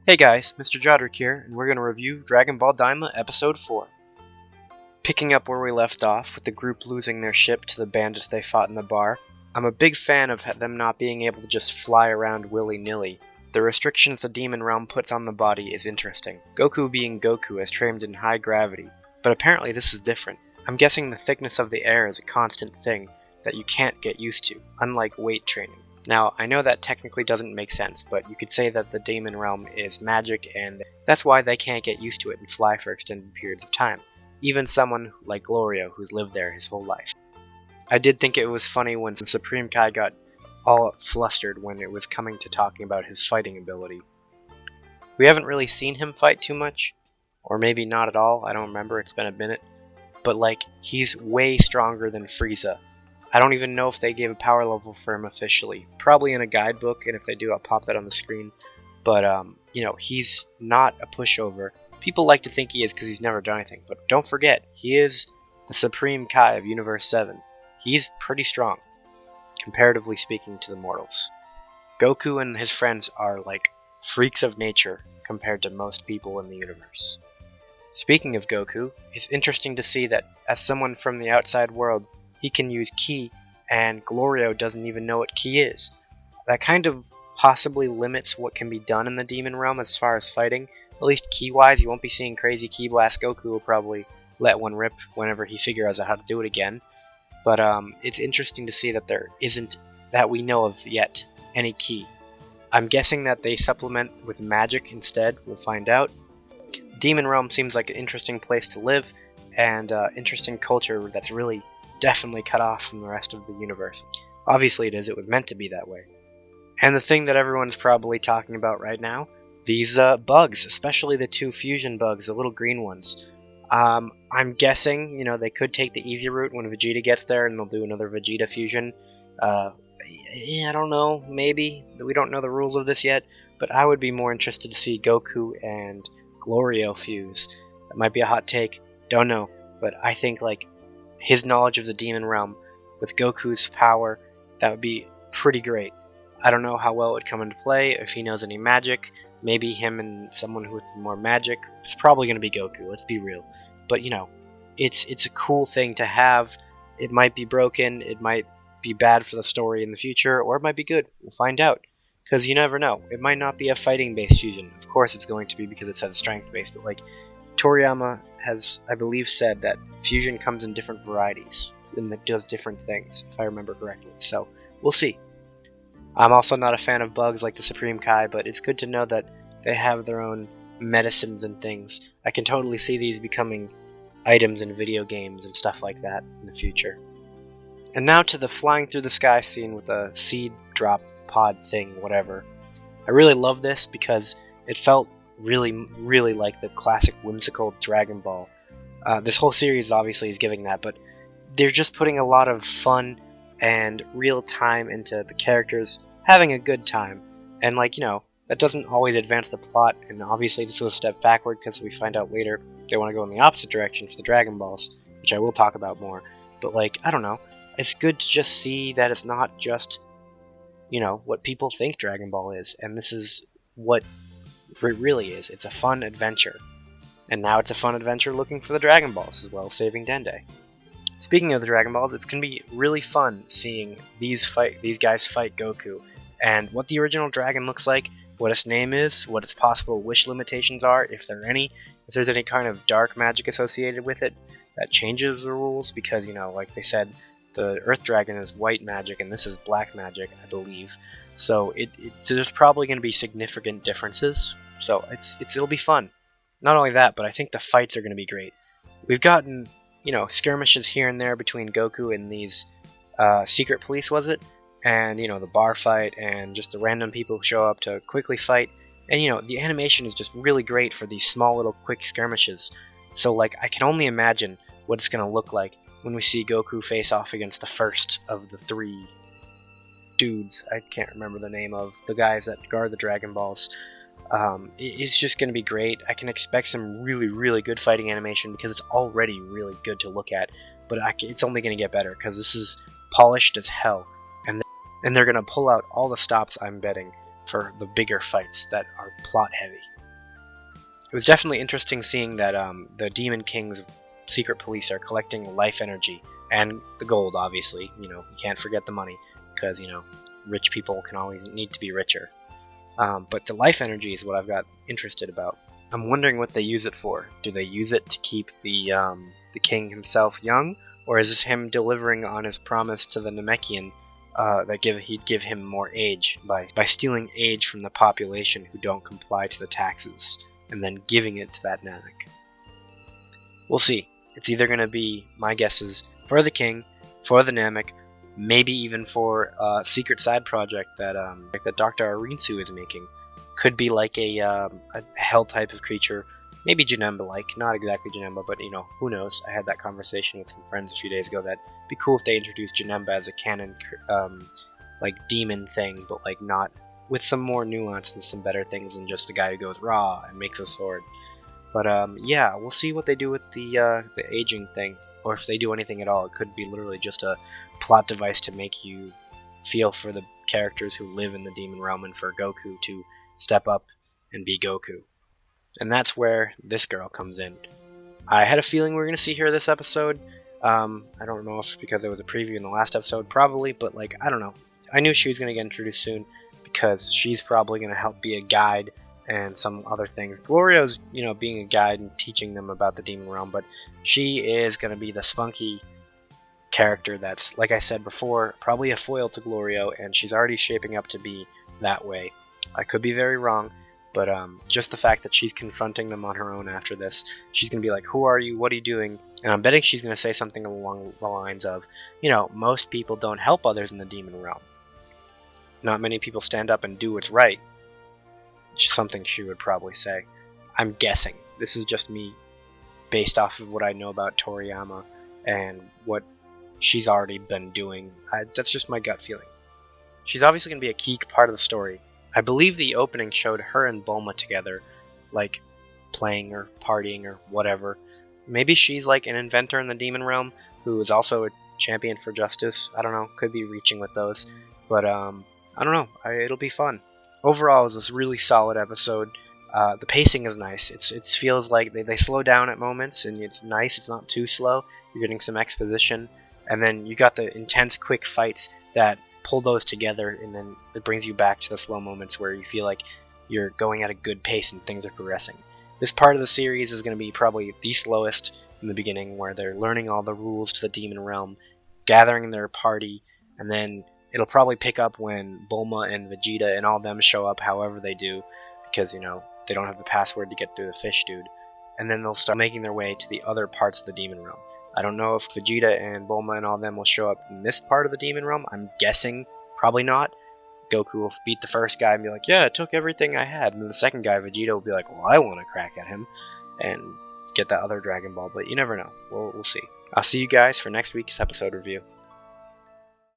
Hey guys, Mr. Jodrick here, and we're going to review Dragon Ball Daima Episode 4. Picking up where we left off, with the group losing their ship to the bandits they fought in the bar, I'm a big fan of them not being able to just fly around willy-nilly. The restrictions the Demon Realm puts on the body is interesting. Goku being Goku is trained in high gravity, but apparently this is different. I'm guessing the thickness of the air is a constant thing that you can't get used to, unlike weight training. Now, I know that technically doesn't make sense, but you could say that the Daimon Realm is magic, and that's why they can't get used to it and fly for extended periods of time. Even someone like Glorio, who's lived there his whole life. I did think it was funny when Supreme Kai got all flustered when it was coming to talking about his fighting ability. We haven't really seen him fight too much, or maybe not at all, I don't remember, it's been a minute. But he's way stronger than Frieza. I don't even know if they gave a power level for him officially. Probably in a guidebook, and if they do, I'll pop that on the screen. But, he's not a pushover. People like to think he is because he's never done anything. But don't forget, he is the Supreme Kai of Universe 7. He's pretty strong, comparatively speaking to the mortals. Goku and his friends are like freaks of nature compared to most people in the universe. Speaking of Goku, it's interesting to see that as someone from the outside world, he can use Ki, and Glorio doesn't even know what Ki is. That kind of possibly limits what can be done in the Demon Realm as far as fighting. At least Ki-wise, you won't be seeing crazy Ki Blast. Goku will probably let one rip whenever he figures out how to do it again. But it's interesting to see that there isn't, that we know of yet, any Ki. I'm guessing that they supplement with magic instead. We'll find out. Demon Realm seems like an interesting place to live, and interesting culture that's really definitely cut off from the rest of the universe. Obviously it was meant to be that way. And the thing that everyone's probably talking about right now, these bugs, especially the two fusion bugs, the little green ones. I'm guessing, they could take the easy route when Vegeta gets there and they'll do another Vegeta fusion. I don't know, maybe. We don't know the rules of this yet, but I would be more interested to see Goku and Glorio fuse. That might be a hot take, don't know, but I think his knowledge of the Demon Realm with Goku's power, that would be pretty great. I don't know how well it would come into play, if he knows any magic. Maybe him and someone with more magic. It's probably going to be Goku, let's be real. But, it's a cool thing to have. It might be broken, it might be bad for the story in the future, or it might be good. We'll find out. Because you never know. It might not be a fighting-based fusion. Of course it's going to be because it says strength-based, but Toriyama has, I believe, said that fusion comes in different varieties and that does different things, if I remember correctly. So, we'll see. I'm also not a fan of bugs like the Supreme Kai, but it's good to know that they have their own medicines and things. I can totally see these becoming items in video games and stuff like that in the future. And now to the flying through the sky scene with a seed drop pod thing, whatever. I really love this because it felt really, really like the classic whimsical Dragon Ball. This whole series obviously is giving that, but they're just putting a lot of fun and real time into the characters having a good time. And that doesn't always advance the plot, and obviously this was a step backward because we find out later they want to go in the opposite direction for the Dragon Balls, which I will talk about more. But I don't know, it's good to just see that it's not just, what people think Dragon Ball is, and this is what it really is. It's a fun adventure. And now it's a fun adventure looking for the Dragon Balls as well as saving Dende. Speaking of the Dragon Balls, it's going to be really fun seeing these guys fight Goku, and what the original dragon looks like, what its name is, what its possible wish limitations are, if there are any, if there's any kind of dark magic associated with it that changes the rules, because, like they said, the Earth Dragon is white magic and this is black magic, I believe. So there's probably going to be significant differences. So it'll be fun. Not only that, but I think the fights are going to be great. We've gotten, skirmishes here and there between Goku and these secret police, was it? And, the bar fight and just the random people who show up to quickly fight. And, the animation is just really great for these small little quick skirmishes. So, I can only imagine what it's going to look like when we see Goku face off against the first of the three dudes. I can't remember the name of the guys that guard the Dragon Balls. It's just going to be great. I can expect some really, really good fighting animation because it's already really good to look at. But it's only going to get better because this is polished as hell. And they're going to pull out all the stops, I'm betting, for the bigger fights that are plot heavy. It was definitely interesting seeing that the Demon King's secret police are collecting life energy and the gold, obviously. You can't forget the money, because, rich people can always need to be richer. But the life energy is what I've got interested about. I'm wondering what they use it for. Do they use it to keep the king himself young, or is this him delivering on his promise to the Namekian that he'd give him more age by stealing age from the population who don't comply to the taxes, and then giving it to that Namek? We'll see. It's either going to be, my guess is, for the king, for the Namek, maybe even for a secret side project that Dr. Arinsu is making. Could be like a hell type of creature, maybe Janemba-like, not exactly Janemba, but who knows. I had that conversation with some friends a few days ago that it'd be cool if they introduced Janemba as a canon like demon thing, but like not with some more nuance and some better things than just a guy who goes raw and makes a sword. But yeah, we'll see what they do with the aging thing, or if they do anything at all. It could be literally just a plot device to make you feel for the characters who live in the demon realm, and for Goku to step up and be Goku. And that's where this girl comes in. I had a feeling we were going to see her this episode. I don't know if it's because it was a preview in the last episode, probably, but I don't know. I knew she was going to get introduced soon, because she's probably going to help be a guide and some other things. Glorio's, being a guide and teaching them about the demon realm, but she is going to be the spunky character that's, like I said before, probably a foil to Glorio, and she's already shaping up to be that way. I could be very wrong, but just the fact that she's confronting them on her own after this, she's going to be like, who are you, what are you doing? And I'm betting she's going to say something along the lines of, most people don't help others in the demon realm. Not many people stand up and do what's right. Which is something she would probably say. I'm guessing. This is just me based off of what I know about Toriyama and what she's already been doing. That's just my gut feeling. She's obviously going to be a key part of the story. I believe the opening showed her and Bulma together, like playing or partying or whatever. Maybe she's like an inventor in the demon realm who is also a champion for justice. I don't know. Could be reaching with those. But I don't know. It'll be fun. Overall, it was this really solid episode. The pacing is nice. It feels like they slow down at moments, and it's nice. It's not too slow. You're getting some exposition, and then you got the intense, quick fights that pull those together, and then it brings you back to the slow moments where you feel like you're going at a good pace and things are progressing. This part of the series is going to be probably the slowest in the beginning, where they're learning all the rules to the demon realm, gathering their party, and then it'll probably pick up when Bulma and Vegeta and all them show up, however they do, because, they don't have the password to get through the fish dude. And then they'll start making their way to the other parts of the demon realm. I don't know if Vegeta and Bulma and all them will show up in this part of the demon realm. I'm guessing probably not. Goku will beat the first guy and be like, yeah, it took everything I had. And then the second guy, Vegeta, will be like, well, I want to crack at him and get that other Dragon Ball. But you never know. We'll see. I'll see you guys for next week's episode review.